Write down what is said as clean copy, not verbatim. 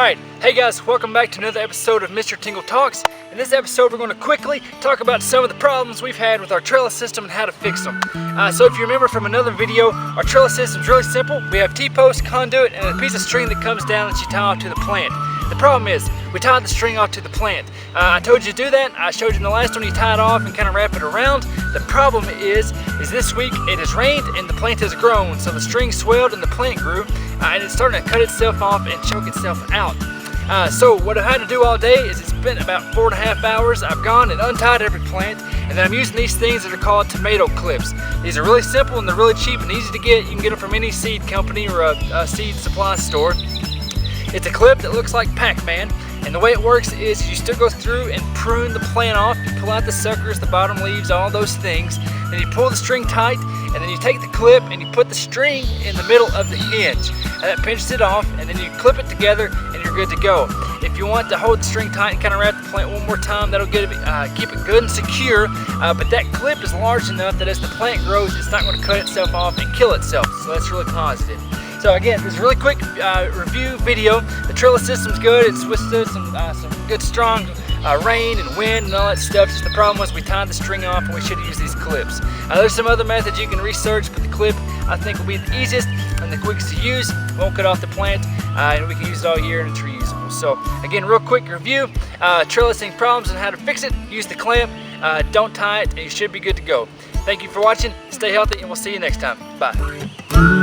Alright, hey guys, welcome back to another episode of Mr. Tingle Talks. In this episode we're going to quickly talk about some of the problems we've had with our trellis system and how to fix them. So if you remember from another video, our trellis system is really simple. We have T-post, conduit, and a piece of string that comes down that you tie off to the plant. The problem is, we tied the string off to the plant. I told you to do that. I showed you in the last one you tie it off and kind of wrap it around. The problem is this week it has rained and the plant has grown, so the string swelled and the plant grew, and it's starting to cut itself off and choke itself out. So what I've had to do all day is it's been about 4.5 hours. I've gone and untied every plant, and then I'm using these things that are called tomato clips. These are really simple and they're really cheap and easy to get. You can get them from any seed company or a seed supply store. It's a clip that looks like Pac-Man, and the way it works is you still go through and prune the plant off. You pull out the suckers, the bottom leaves, all those things. Then you pull the string tight, and then you take the clip and you put the string in the middle of the hinge. And that pinches it off, and then you clip it together and you're good to go. If you want to hold the string tight and kind of wrap the plant one more time, that'll get it, keep it good and secure. But that clip is large enough that as the plant grows, it's not going to cut itself off and kill itself. So that's really positive. So again, this is a really quick review video. The trellis system's good. It's withstood some good strong rain and wind and all that stuff. Just the problem was we tied the string off and we should use these clips. There's some other methods you can research, but the clip I think will be the easiest and the quickest to use. Won't cut off the plant, and we can use it all year and it's reusable. So again, real quick review, trellising problems and how to fix it. Use the clamp, don't tie it, and you should be good to go. Thank you for watching. Stay healthy and we'll see you next time. Bye.